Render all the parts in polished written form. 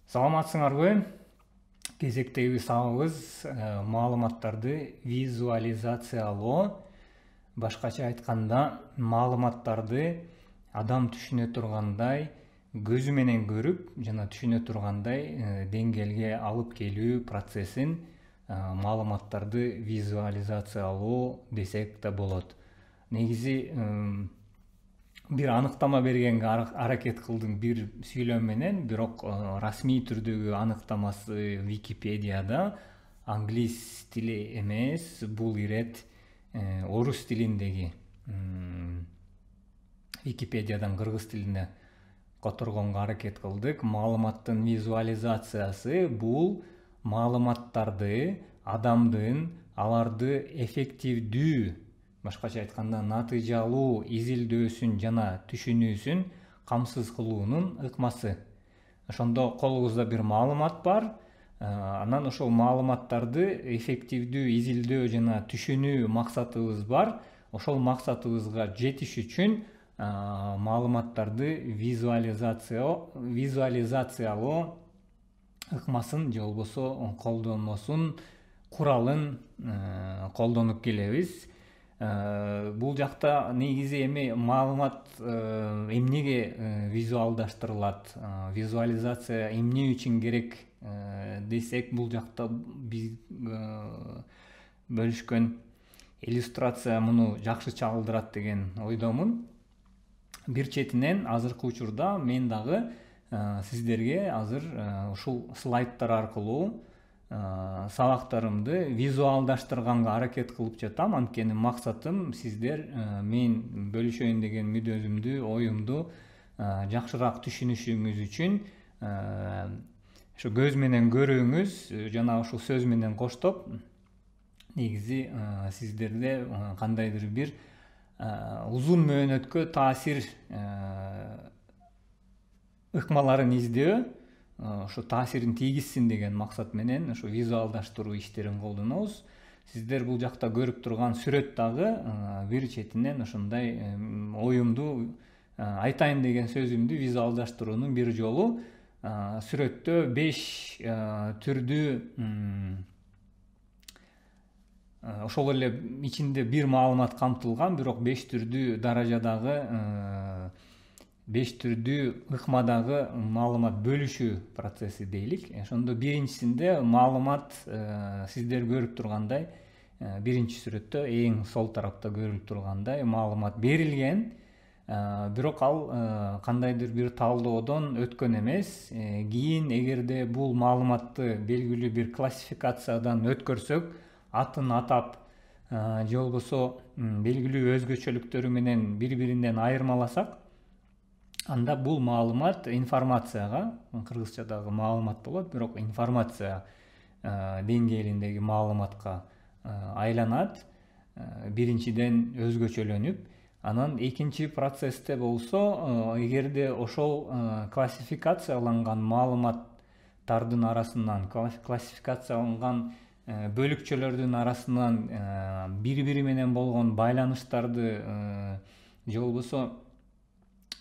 Саламатсыңарбы? Кезектеги сабагыбыз маалыматтарды визуализациялоо. Башкача айтканда, маалыматтарды адам түшүнө тургандай, көзү менен көрүп жана түшүнө тургандай деңгээлге алып келүү процессин маалыматтарды визуализациялоо десек да болот. Негизи бир аныктама бергенге аракет кылдым бир сүйлөм менен, бирок расмий түрдөгү аныктамасы Википедияда англис тили эмес, бул ирет орус тилиндеги. Википедиядан кыргыз тилине которгонго аракет кылдык. Маалыматтын визуализациясы бул маалыматтарды адамдын аларды эффективдүү, башкача айтканда натыйжалуу изилдөөсүн жана түшүнүүсүн камсыз кылуунун ыкмасы. Ошондо колубузда бир маалымат бар, анан ошол маалыматтарды эффективдүү изилдөө жана түшүнүү максатыбыз бар. Ошол максатыбызга жетиш үчүн маалыматтарды визуализациялоо ыкмасын же болбосо колдонмосун, куралын колдонуп келебиз. Бул жакта негизи эми маалымат эмнеге визуалдаштырылат, визуализация эмне үчүн керек десек, бул жакта биз бөлүшкөн иллюстрация муну жакшы чагылдырат деген ойдомун. Бир четинен азыркы учурда мен дагы сиздерге азыр ушул слайдтар аркылуу сабактарымды визуалдаштырганга аракет кылып жатам. Анткени максатым сиздер мен бөлүшөйүн деген мүдөзүмдү, оюмду жакшыраак түшүнүшүңүз үчүн ошо көз менен көрүүңүз жана ушул сөз менен коштоп негизи сиздерде кандайдыр бир узун мөөнөткө таасир ыкмаларын издөө, ошо таасирин тийгизсин деген максат менен ошо визуалдаштыруу иштерин колдонобуз. Сиздер бул жакта көрүп турган сүрөт дагы бир четинен ошондой оюмду айтайын деген сөзүмдү визуалдаштыруунун бир жолу. Сүрөттө 5 түрдүү ошол эле ичинде бир маалымат камтылган, бирок 5 түрдүү даражадагы 5 түрдүү ыкмадагы маалымат бөлүшүү процесси дейлик. Ошондо биринчисинде маалымат сиздер көрүп тургандай, биринчи сүрөттө эң сол тарапта көрүлүп тургандай маалымат берилген, бирок ал кандайдыр бир талдоодон өткөн эмес. Кийин эгерде бул маалыматты белгилүү бир классификациядан өткөрсөк, атын атап же болбосо белгилүү өзгөчөлүктөрү менен бири-биринен айырмаласак, анда бул маалымат информацияга, кыргызчадагы маалымат болот, бирок информация деңгээлиндеги маалыматка айланат. Биринчиден өзгөчөлөнүп, анан экинчи процессте болсо, эгерде ошол классификацияланган маалыматтардын арасынан, классификацияланган бөлүкчөлөрдүн арасынан бири-бири менен болгон байланыштарды же болбосо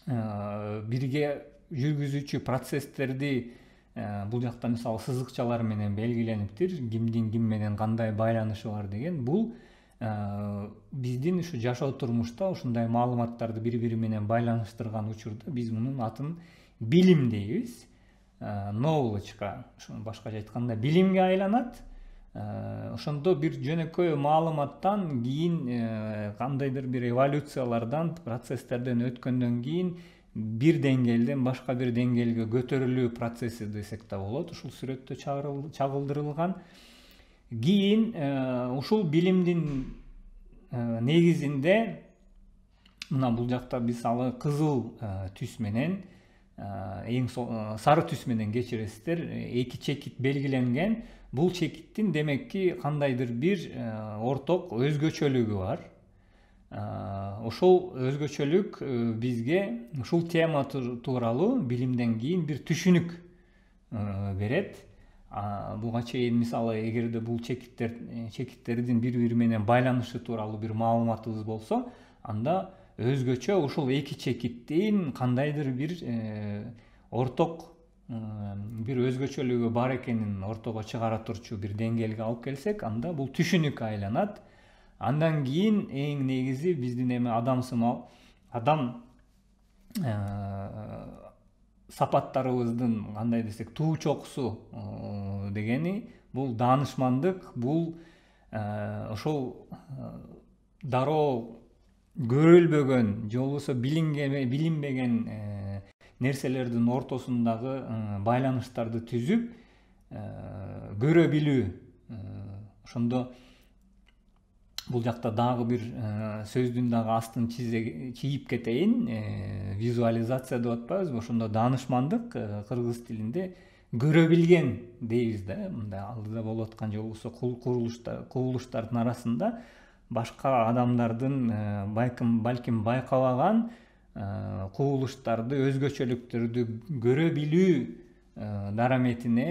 бирге жүргүзүүчү процесстерди, бул жакта мисалы сызыкчалар менен белгилениптир, кимдин ким менен кандай байланышы бар деген. Бул биздин ушу жашоо турмушта ушундай маалыматтарды бири-бири менен байланыштырган учурда биз мунун атын билим дейбиз. Knowledge-ка, башкача айтканда билимге айланат. Ошондо бир жөнөкөй маалыматтан кийин кандайдыр бир эволюциялардан, процесстерден өткөндөн кийин бир деңгээлден башка бир деңгээлге көтөрүлүү процесси десек да болот. Ушул сүрөттө чагылдырылган. Кийин ушул билимдин негизинде мына бул жакта мисалы кызыл түс менен, эң сары түс менен кечиресиздер, эки чекит белгиленген. Бул чекиттин демекки кандайдыр бир орток өзгөчөлүгү бар. Ошол өзгөчөлүк бизге ушул тема тууралуу билимден кийин бир түшүнүк берет. Буга чейин мисалы эгерде бул чекиттердин бири-бири менен байланышы тууралуу бир маалыматыбыз болсо, анда өзгөчө ушул эки чекиттин кандайдыр бир орток бир өзгөчөлүгү бар экенин ортого чыгара турчу бир деңгээлге алып келсек, анда бул түшүнүккө айланат. Андан кийин эң негизи биздин эми адам сапаттарыбыздын кандай десек туу чокусу дегени бул даанышмандык, бул ошол дароо көрүлбөгөн же болбосо билинбеген нерселердин ортосундагы байланыштарды түзүп көрө билүү. Ошондо бул жакта дагы бир сөздүн дагы астын чийип кетейин. Визуализация деп атпайбызбы? Ошондо даанышмандык кыргыз тилинде көрө билген дейбиз да. Мындай алдыда болуп аткан же болбосо кубулуштардын арасында башка адамдардын балким байкабаган кубулуштарды, өзгөчөлүктөрдү көрө билүү дараметине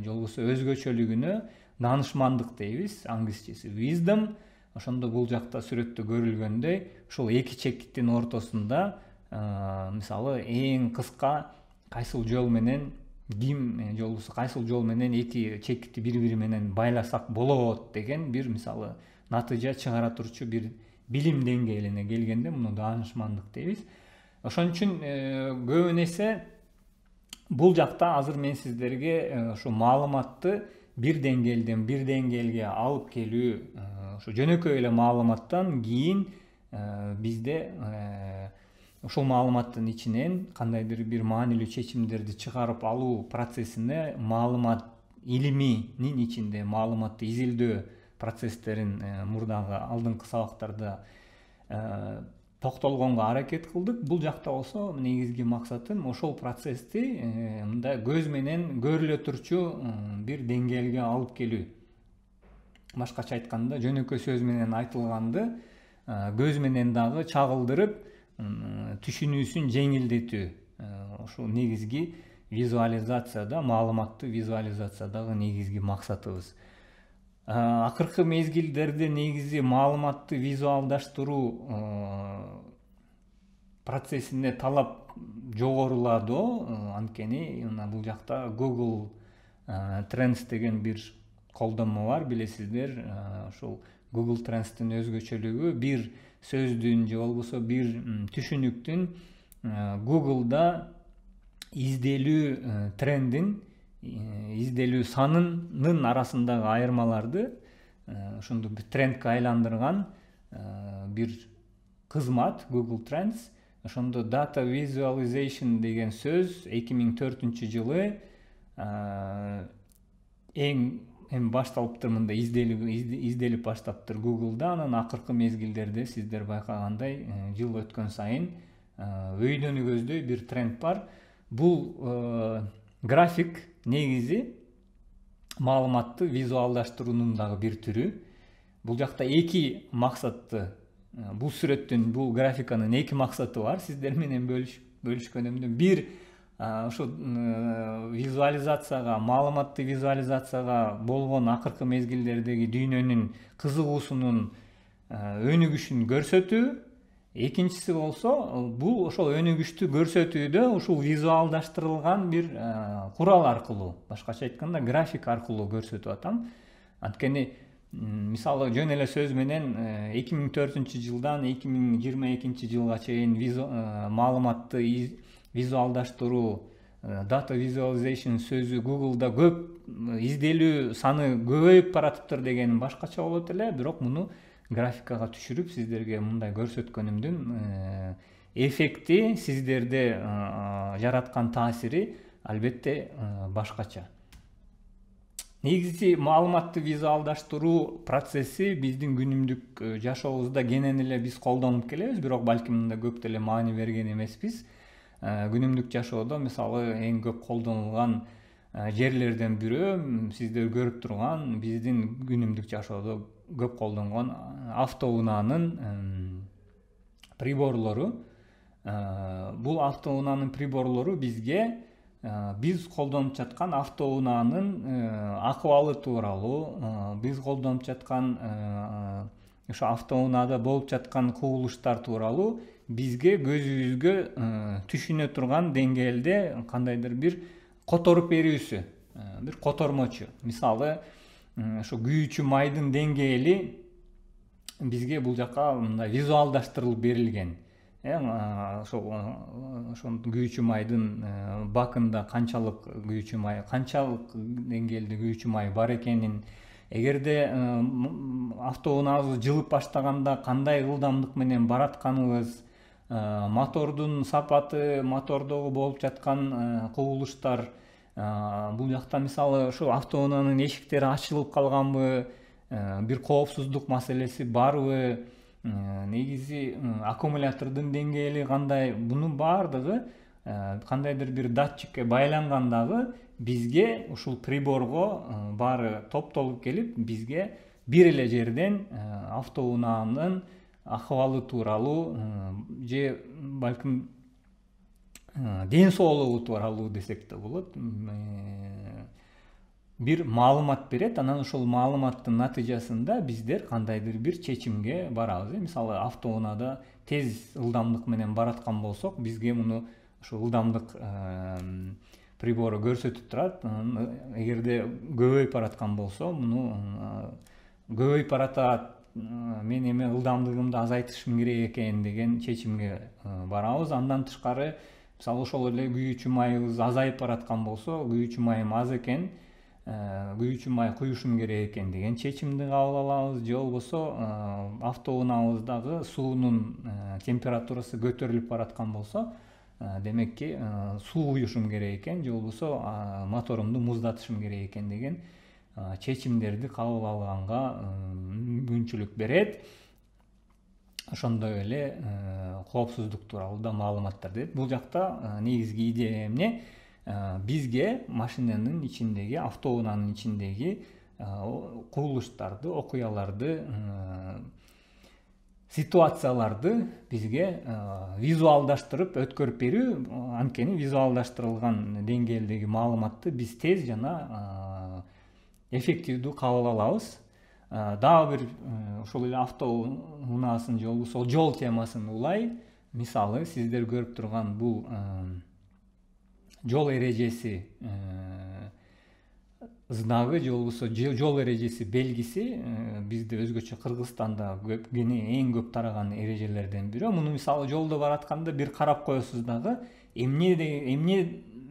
же болбосо өзгөчөлүгүнө даанышмандык дейбиз, англисчеси wisdom. Ошондо бул жакта сүрөттө көрүлгөндөй ушул эки чекиттин ортосунда мисалы эң кыска кайсыл жол менен ким же болбосо кайсыл жол менен эки чекитти бири менен байласак болот деген бир мисалы натыйжа чыгара турчу бир билим деңгээлине келгенде муну даанышмандык дейбиз. Ошон үчүн көбүн эсе бул жакта азыр мен сиздерге ушу маалыматты бир деңгээлден бир деңгээлге алып келүү, ушу жөнөкөй эле маалыматтан кийин бизде ушул маалыматтын ичинен кандайдыр бир маанилүү чечимдерди чыгарып алуу процессине маалымат илиминин ичинде маалыматты изилдөө процесстерин мурдагы алдыңкы сабактарда токтолгонго аракет кылдык. Бул жакта болсо негизги максатым ошол процессти мындай көз менен көрүлө турчу бир деңгээлге алып келүү. Башкача айтканда, жөнөкөй сөз менен айтылганды көз менен дагы чагылдырып түшүнүүсүн жеңилдетүү. Ошол негизги визуализацияда, маалыматты визуализациядагы негизги максатыбыз. Акыркы мезгилдерде негизи маалыматты визуалдаштыруу процессине талап жогоруладо. Анткени бул жакта Google Trends деген бир колдонмо бар, билесиздер. Ошол Google Trends'тин өзгөчөлүгү бир сөздүн же болбосо бир түшүнүктүн Google'да изделүү трендин, изделүү санынын арасындагы айырмаларды ошондо бир трендке айландырган бир кызмат Google Trends. Ошондо data visualization деген сөз 2004-жылы эми башталыптыр, мындай изделип баштаптыр Google'да. Анан акыркы мезгилдерде сиздер байкагандай жыл өткөн сайын өйдөн көздөй бир тренд бар. Бул график негизи маалыматты визуалдаштыруунун дагы бир түрү. Бул жакта эки максатты, бул сүрөттүн, бул графиканын эки максаты бар. Сиздер менен бөлүшкөнүмдө бир ошо визуализацияга, маалыматты визуализацияга болгон акыркы мезгилдердеги дүйнөнүн кызыгуусунун өнүгүшүн көрсөтүү. Экинчиси болсо бул ошол өнүгүштү көрсөтүүдө ушул визуалдаштырылган бир курал аркылуу, башкача айтканда график аркылуу көрсөтүп атам. Анткени мисалы жөн эле сөз менен 2004-жылдан 2022-жылга чейин маалыматты визуалдаштыруу, data visualization сөзү Google'да көп изделүү саны көбөйүп баратыптыр деген башкача болот эле, бирок муну графикага түшүрүп сиздерге мындай көрсөткөнүмдүн эффекти, сиздерде жараткан таасири албетте башкача. Негизи маалыматты визуалдаштыруу процесси биздин күнүмдүк жашообузда кенен эле биз колдонуп келебиз, бирок балким мында көп деле маани берген эмеспиз. Күнүмдүк жашоодо мисалы эң көп колдонулган жерлерден бирөө сиздер көрүп турган биздин күнүмдүк жашоодо көп колдонгон автоунаанын приборлору. Бул автоунаанын приборлору бизге биз колдонуп жаткан автоунаанын акыбалы тууралуу, биз колдонуп жаткан ошо автоунаада болуп жаткан кубулуштар тууралуу бизге көзүбүзгө түшүнө турган деңгээлде кандайдыр бир которуп берүүсү, бир котормочу. Мисалы, ошо күйүүчү майдын деңгээли бизге бул жака мындай визуалдаштырылып берилген. Ошол күйүүчү майдын бакында канчалык күйүүчү май, канчалык деңгээлде күйүүчү май бар экенин, эгерде автоунаабыз жылып баштаганда кандай ылдамдык менен баратканыбыз, мотордун сапаты, мотордогу болуп жаткан кубулуштар, бул жакта мисалы ошо автоунаанын эшиктери ачылып калганбы, бир коопсуздук маселеси барбы, негизи аккумулятордун деңгээли кандай, бунун баардыгы кандайдыр бир датчикке байланган дагы бизге ушул приборго баары топтолуп келип, бизге бир эле жерден автоунаанын акыбалы тууралуу же балким ден соолугу тууралуу десек да болот, бир маалымат берет. Анан ошол маалыматтын натыйжасында биздер кандайдыр бир чечимге барабыз. Мисалы, автоунаада тез ылдамдык менен бараткан болсок, бизге муну ошо ылдамдык прибору көрсөтүп турат. Эгерде көбөйүп бараткан болсо, муну көбөйүп баратат, мен эме ылдамдыгымды азайтышым керек экен деген чечимге барабыз. Андан тышкары, мисалы ошол эле күйүүчү майыбыз азайып бараткан болсо, күйүүчү майым аз экен, күйүүчү май куюшум керек экен деген чечимди кабыл алабыз. Же болбосо автоунаабыздагы суунун температурасы көтөрүлүп бараткан болсо, демекки суу куюшум керек экен, же болбосо моторумду муздатышым керек экен деген чечимдерди кабыл алганга мүмкүнчүлүк берет. Ошондой эле коопсуздук тууралуу да маалыматтар берет. Бул жакта негизги идея эмне? Бизге машинанын ичиндеги, автоунаанын ичиндеги кубулуштарды, окуяларды, ситуацияларды бизге визуалдаштырып өткөрүп берүү. Анткени визуалдаштырылган деңгээлдеги маалыматты биз тез жана эффективдүү кабыл алабыз. Дагы бир ошол эле автоунаасын же болбосо жол темасын улай. Мисалы, сиздер көрүп турган бул жол эрежеси знагы же болбосо жол эрежеси белгиси бизде өзгөчө Кыргызстанда эң көп тараган эрежелерден бири. Муну мисалы жолдо баратканда бир карап коесуз дагы эмне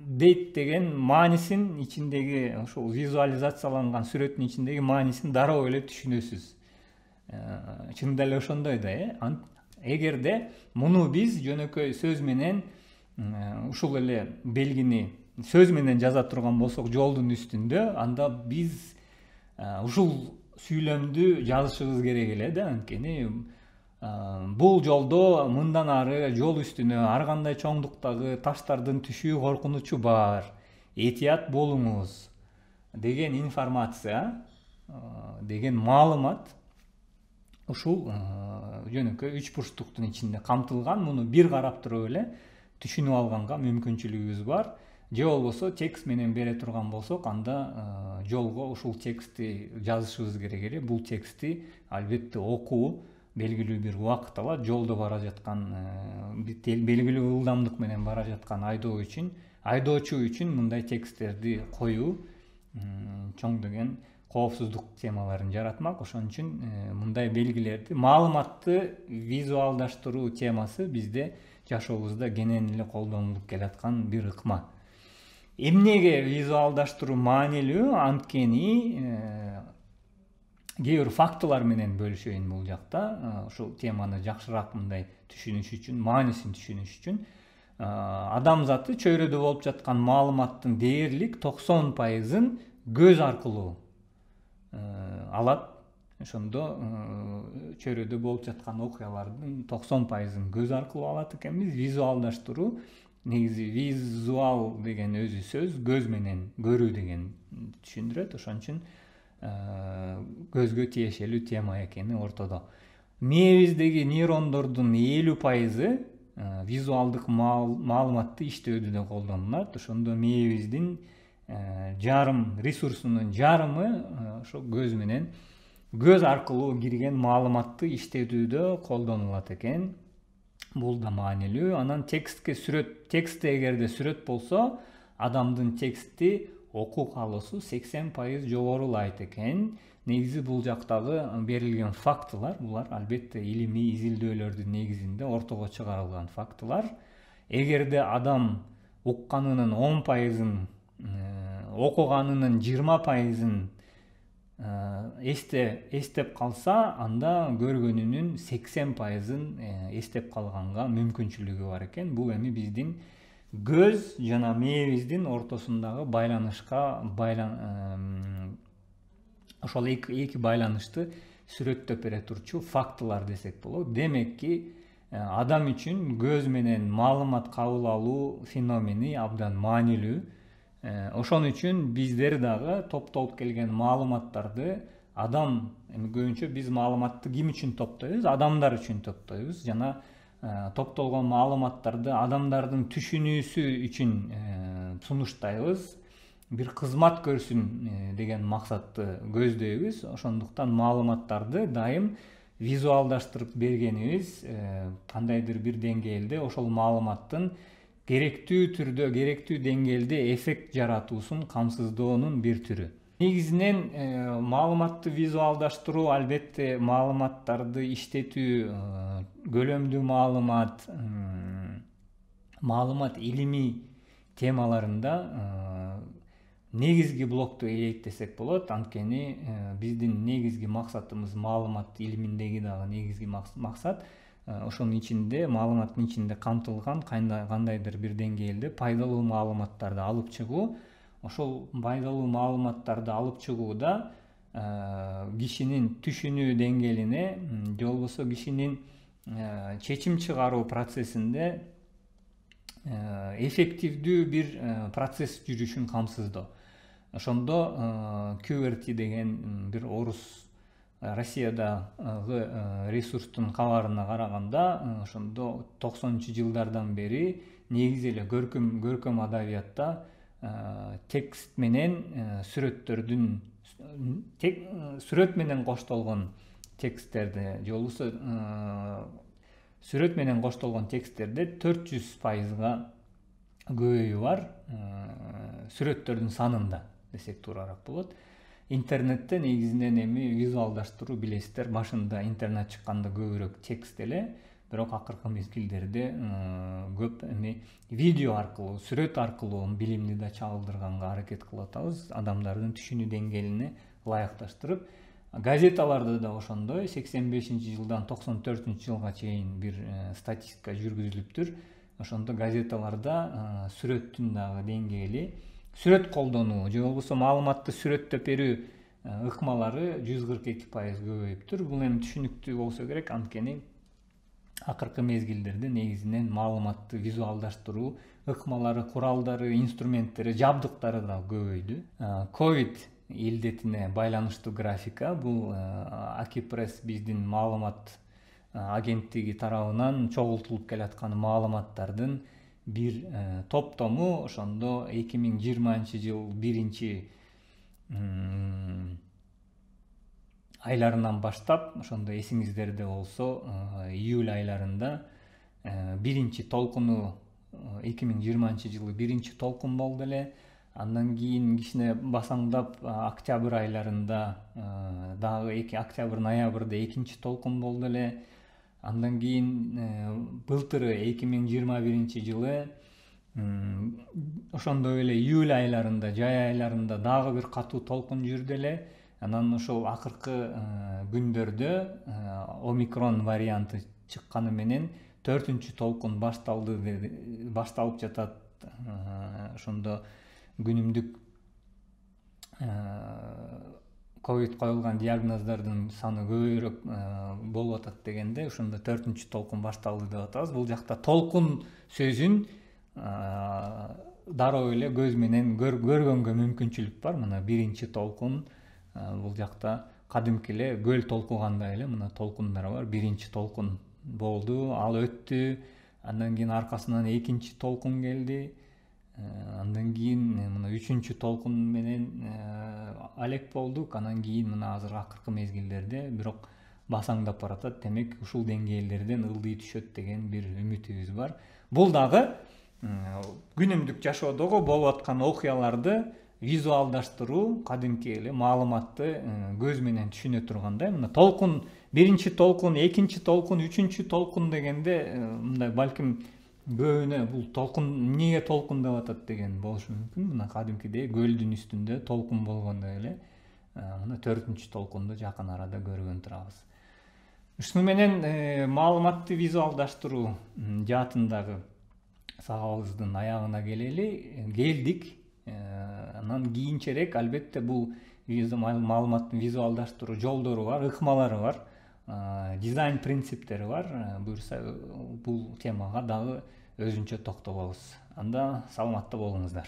дейт деген маанисин ичиндеги, ошол визуализацияланган сүрөттүн ичиндеги маанисин дароо эле түшүнөсүз. Чынында эле ошондой да. Эгерде муну биз жөнөкөй сөз менен ушул эле белгини сөз менен жаза турган болсок жолдун үстүндө, анда биз ушул сүйлөмдү жазышыбыз керек эле да. Анткени бул жолдо мындан ары жол үстүнө ар кандай чоңдуктагы таштардын түшүү коркунучу бар, этият болуңуз деген информация, деген маалымат ушул жөнөкөй 3 бурчтуктун ичинде камтылган. Муну бир карап туруп эле түшүнүп алганга мүмкүнчүлүгүбүз бар. Же болбосо текст менен бере турган болсок, анда жолго ушул текстти жазышыбыз керек эле. Бул текстти албетте окуу белгилүү бир убакыт алат. Жолдо бара жаткан, белгилүү ылдамдык менен бара жаткан айдоочу үчүн мындай тексттерди коюу чоң деген коопсуздук темаларын жаратмак. Ошон үчүн мындай белгилерди, маалыматты визуалдаштыруу темасы бизде жашообузда кенен эле колдонулуп келаткан бир ыкма. Эмнеге визуалдаштыруу маанилүү? Анткени кээ бир фактылар менен бөлүшөйүн бул жакта. Ушул теманы жакшыраак мындай түшүнүш үчүн, маанисин түшүнүш үчүн адамзаты чөйрөдө болуп жаткан маалыматтын дээрлик 90%-ын көз аркылуу алат. Ошондо чөйрөдө болуп жаткан окуялардын 90%-ын көз аркылуу алат экенбиз. Визуалдаштыруу, негизи визуал деген өзү сөз көз менен көрүү деген түшүндүрөт. Ошон үчүн көзгө тиешелүү тема экени ортодо. Мээбиздеги нейрондордун 50% визуалдык маалыматты иштөөдө колдонулат. Ошондо мээбиздин жарым ресурсунун жарымы ошо көз менен көз аркылуу кирген маалыматты иштетүүдө колдонулат экен. Бул да маанилүү. Анан текстке текстте эгерде сүрөт болсо, адамдын тексти окуу каалоосу 80% жогорулайт экен. Негизи бул жактагы берилген фактылар, булар албетте илимий изилдөөлөрдүн негизинде ортого чыгарылган фактылар. Эгерде адам укканынын 10%-ын, окуганынын 20%-ын эстеп калса, анда көргөнүнүн 80%-ын эстеп калганга мүмкүнчүлүгү бар экен. Бул эми биздин көз жана мээбиздин ортосундагы байланышка ошол эки байланышты сүрөттөп бере турчу фактылар десек болот. Демекки, адам үчүн көз менен маалымат кабыл алуу феномени абдан маанилүү. Ошон үчүн биздер дагы топтолуп келген маалыматтарды эми көбүнчө биз маалыматты ким үчүн топтойбуз? Адамдар үчүн топтойбуз. Жана топтолгон маалыматтарды адамдардын түшүнүүсү үчүн сунуштайбыз. Бир кызмат көрсүн деген максатты көздөйбүз. Ошондуктан маалыматтарды дайым визуалдаштырып бергенибиз кандайдыр бир деңгээлде ошол маалыматтын керектүү түрдө, керектүү деңгээлде эффект жаратуусун камсыздоонун бир түрү. Негизинен маалыматты визуалдаштыруу албетте маалыматтарды иштетүү, көлөмдүү маалымат илимий темаларында негизги блокту ээлейт десек болот. Анткени биздин негизги максатыбыз маалымат илиминдеги дагы негизги максат ошонун ичинде, маалыматтын ичинде камтылган кандайдыр бир деңгээлде пайдалуу маалыматтарды алып чыгуу. Ошол пайдалуу маалыматтарды алып чыгууда кишинин түшүнүү деңгээлине же болбосо кишинин чечим чыгаруу процессинде эффективдүү бир процесс жүрүшүн камсыздоо. Ошондо QWERTY деген бир орус Россиядагы ресурстун кабарына караганда, ошондо 90-жылдардан бери негизи эле көркөм адабиятта текст менен сүрөт менен коштолгон тексттерде, же болбосо сүрөт менен коштолгон тексттерде 400%га көбөйүү бар сүрөттөрдүн санында десек туурараак болот. Интернетте негизинен эми визуалдаштыруу билесиздер, башында интернет чыкканда көбүрөөк текст эле, бирок акыркы мезгилдерде көп эми видео аркылуу, сүрөт аркылуу билимди да чагылдырганга аракет кылып атабыз, адамдардын түшүнүү деңгээлине ылайыкташтырып. Газеталарда да ошондой 85-жылдан 94-жылга чейин бир статистика жүргүзүлүптүр. Ошондо газеталарда сүрөттүн дагы деңгээли, сүрөт колдонуу же болбосо маалыматты сүрөттөп берүү ыкмалары 142% көбөйүптүр. Бул эми түшүнүктүү болсо керек, анткени акыркы мезгилдерде негизинен маалыматты визуалдаштыруу ыкмалары, куралдары, инструменттери, жабдыктары да көбөйдү. Ковид илдетине байланыштуу графика, бул Акипресс биздин маалымат агенттиги тарабынан чогултулуп келаткан маалыматтардын бир топтому. Ошондо 2020-жыл 1-айларынан баштап, ошондо эсиңиздерде болсо, июль айларында биринчи толкуну 2020-жылы биринчи толкун болду эле. Андан кийин кичине басаңдап октябрь айларында дагы октябрь, ноябрда экинчи толкун болду эле. Андан кийин былтыры 2021-жылы ошондой эле июль айларында, жай айларында дагы бир катуу толкун жүрдү эле. Анан ошол акыркы күндөрдө омикрон варианты чыкканы менен 4-чү толкун башталып жатат. Ошондо күнүмдүк ковид коюлган диагноздордун саны көбүрөөк болуп атат дегенде, ошондо 4-чү толкун башталды деп атабыз. Бул жакта толкун сөзүн дароо эле көз менен көргөнгө мүмкүнчүлүк бар. Мына биринчи толкун, бул жакта кадимки эле көл толкугандай эле мына толкундар бар. Биринчи толкун болду, ал өттү. Андан кийин аркасынан экинчи толкун келди. Андан кийин мына 3-толкун менен алек болдук. Анан кийин мына азыр акыркы мезгилдерде бирок басаңдап баратат. Демек ушул деңгээлдерден ылдый түшөт деген бир үмүтүбүз бар. Бул дагы күнүмдүк жашоодогу болуп аткан окуяларды визуалдаштыруу, кадимки эле маалыматты көз менен түшүнө тургандай. Мына толкун, биринчи толкун, экинчи толкун, үчүнчү толкун дегенде мындай балким көбүнө бул толкун эмнеге толкун деп атат деген болушу мүмкүн. Мына кадимкидей көлдүн үстүндө толкун болгондой эле мына 4-толкунду жакын арада көргөн турабыз. Ушуну менен маалыматты визуалдаштыруу жаатындагы сабагыбыздын аягына келдик. Анан кийинчерээк албетте бул маалыматтын визуалдаштыруу жолдору бар, ыкмалары бар, дизайн принциптери бар. Буюрса бул темага дагы өзүнчө токтолобуз. Анда саламатта болуңуздар.